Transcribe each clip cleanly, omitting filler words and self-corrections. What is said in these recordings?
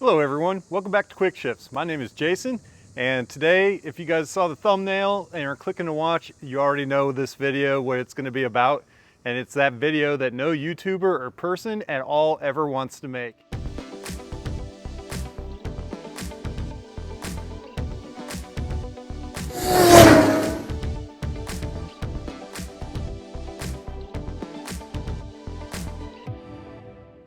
Hello everyone, welcome back to Quick Shifts. My name is Jason, and today, if you guys saw the thumbnail and are clicking to watch, you already know this video, what it's going to be about, and it's that video that no YouTuber or person at all ever wants to make.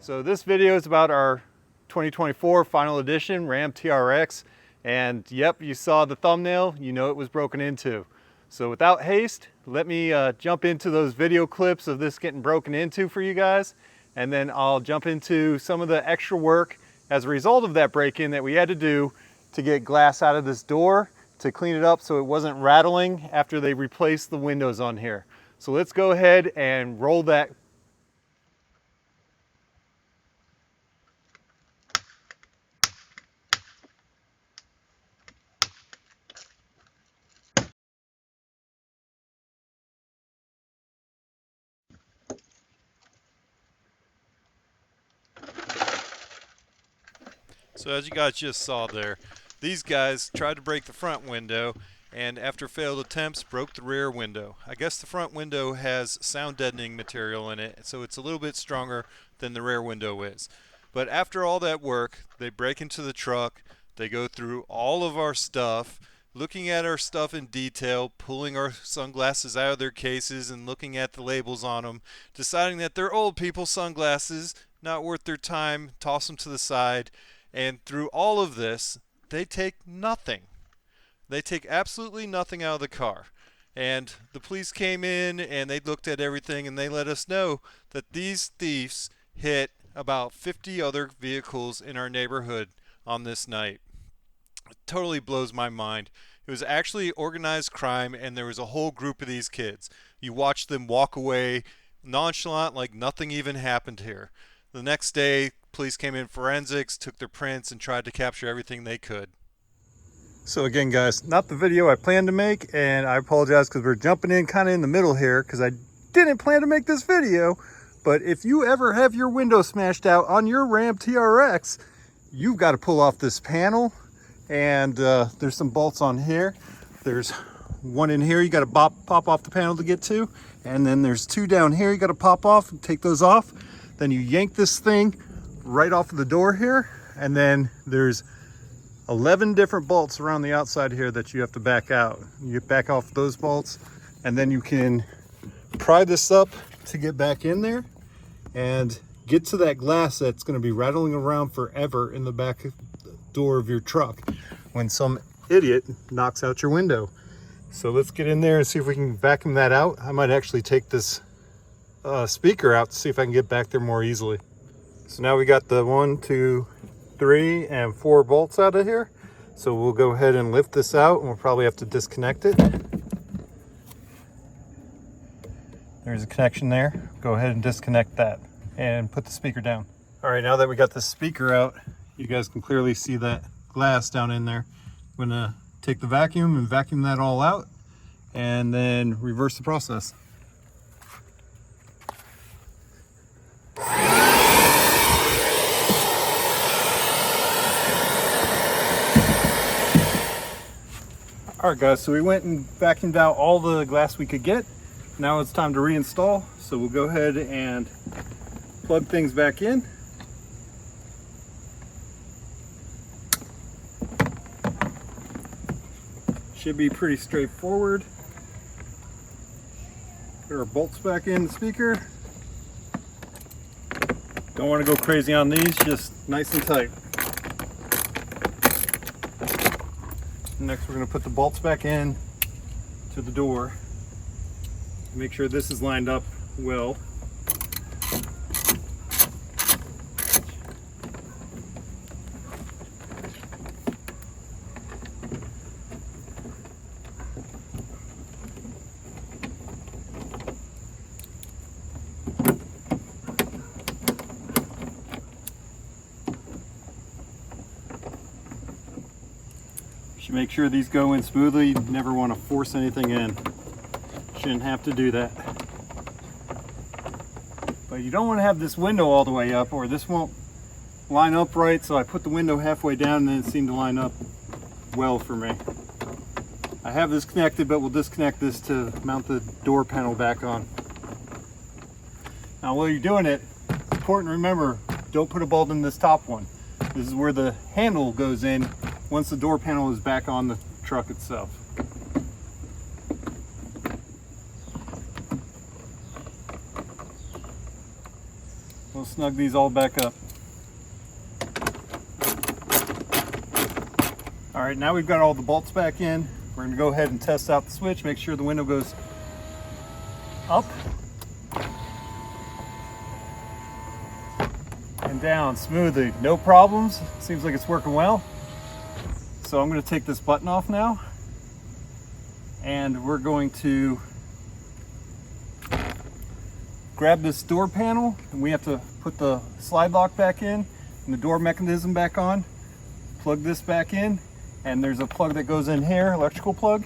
So this video is about our 2024 Final Edition Ram TRX, and yep, you saw the thumbnail, you know it was broken into. So without haste, let me jump into those video clips of this getting broken into for you guys, and then I'll jump into some of the extra work as a result of that break-in that we had to do to get glass out of this door, to clean it up so it wasn't rattling after they replaced the windows on here. So let's go ahead and roll that. So as you guys just saw there, these guys tried to break the front window and after failed attempts broke the rear window. I guess the front window has sound deadening material in it, so it's a little bit stronger than the rear window is. But after all that work, they break into the truck, they go through all of our stuff, looking at our stuff in detail, pulling our sunglasses out of their cases and looking at the labels on them, deciding that they're old people sunglasses, not worth their time, toss them to the side. And through all of this, they take nothing. They take absolutely nothing out of the car. And the police came in and they looked at everything and they let us know that these thieves hit about 50 other vehicles in our neighborhood on this night. It totally blows my mind. It was actually organized crime, and there was a whole group of these kids. You watched them walk away nonchalant like nothing even happened here. The next day, police came in forensics, took their prints, and tried to capture everything they could. So again guys, not the video I planned to make, and I apologize because we're jumping in kind of in the middle here because I didn't plan to make this video. But if you ever have your window smashed out on your Ram TRX, you've got to pull off this panel, and there's some bolts on here. There's one in here you got to pop off the panel to get to, and then there's two down here you got to pop off and take those off. Then you yank this thing right off of the door here, and then there's 11 different bolts around the outside here that you have to back out. You back off those bolts, and then you can pry this up to get back in there and get to that glass that's going to be rattling around forever in the back door of your truck when some idiot knocks out your window. So let's get in there and see if we can vacuum that out. I might actually take this speaker out to see if I can get back there more easily. So now we got the 1, 2, 3, and 4 bolts out of here. So we'll go ahead and lift this out, and we'll probably have to disconnect it. There's a connection there. Go ahead and disconnect that and put the speaker down. All right, now that we got the speaker out, you guys can clearly see that glass down in there. I'm gonna take the vacuum and vacuum that all out and then reverse the process. Alright guys, so we went and vacuumed out all the glass we could get. Now it's time to reinstall, so we'll go ahead and plug things back in. Should be pretty straightforward. Put our bolts back in the speaker. Don't want to go crazy on these, just nice and tight. Next we're going to put the bolts back in to the door. Make sure this is lined up well. Should make sure these go in smoothly. You never want to force anything in. Shouldn't have to do that. But you don't want to have this window all the way up, or this won't line up right, so I put the window halfway down and then it seemed to line up well for me. I have this connected, but we'll disconnect this to mount the door panel back on. Now while you're doing it, it's important to remember, don't put a bolt in this top one. This is where the handle goes in once the door panel is back on the truck itself. We'll snug these all back up. All right, now we've got all the bolts back in. We're gonna go ahead and test out the switch, make sure the window goes up and down smoothly, no problems. Seems like it's working well. So I'm gonna take this button off now, and we're going to grab this door panel, and we have to put the slide lock back in and the door mechanism back on. Plug this back in, and there's a plug that goes in here, electrical plug,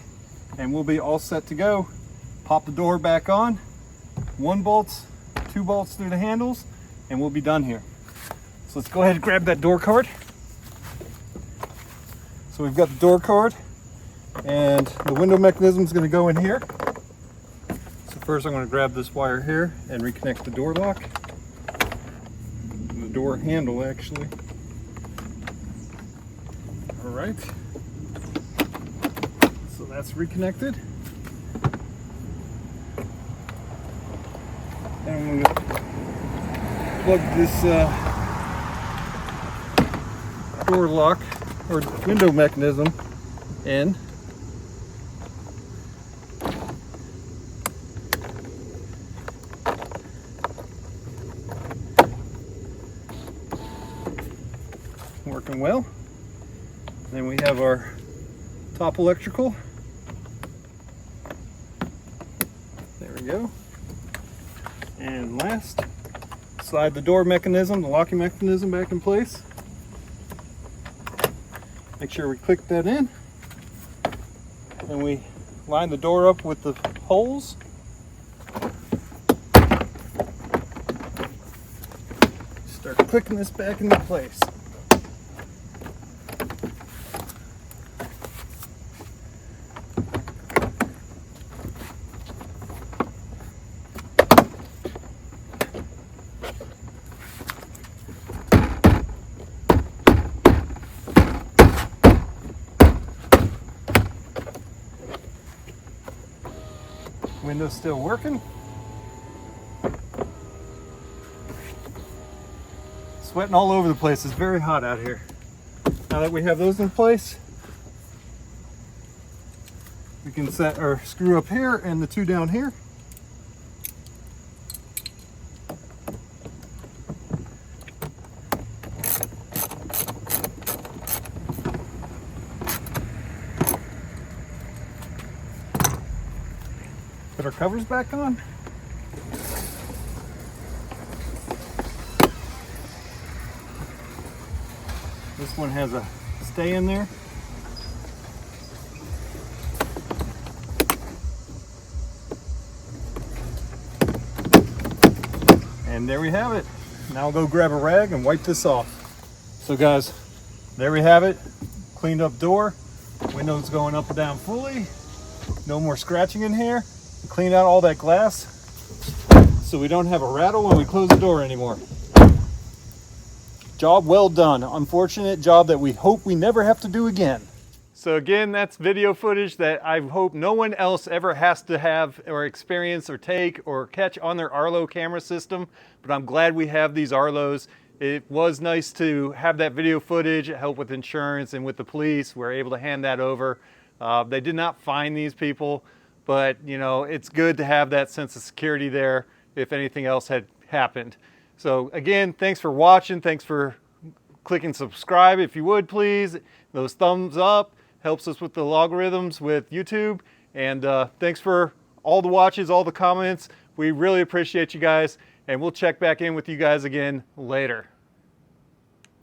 and we'll be all set to go. Pop the door back on, 1 bolt, 2 bolts through the handles, and we'll be done here. So let's go ahead and grab that door card. So we've got the door card, and the window mechanism is going to go in here. First, I'm going to grab this wire here and reconnect the door lock, the door handle actually. All right, so that's reconnected. And I'm going to plug this door lock or window mechanism in. Working well. Then we have our top electrical. There we go. And last, slide the door mechanism, the locking mechanism back in place. Make sure we click that in. And we line the door up with the holes. Start clicking this back into place. Window's still working. Sweating all over the place. It's very hot out here. Now that we have those in place, we can set our screw up here and the 2 down here. Put our covers back on. This one has a stay in there. And there we have it. Now I'll go grab a rag and wipe this off. So guys, there we have it. Cleaned up door. Windows going up and down fully. No more scratching in here. Clean out all that glass so we don't have a rattle when we close the door anymore. Job well done. Unfortunate job that we hope we never have to do again. So again, that's video footage that I hope no one else ever has to have or experience or take or catch on their Arlo camera system, but I'm glad we have these Arlos. It was nice to have that video footage. It helped with insurance and with the police. We're able to hand that over. They did not find these people, but you know, it's good to have that sense of security there if anything else had happened. So again, thanks for watching. Thanks for clicking subscribe if you would please. Those thumbs up helps us with the logarithms with YouTube. And thanks for all the watches, all the comments. We really appreciate you guys, and we'll check back in with you guys again later.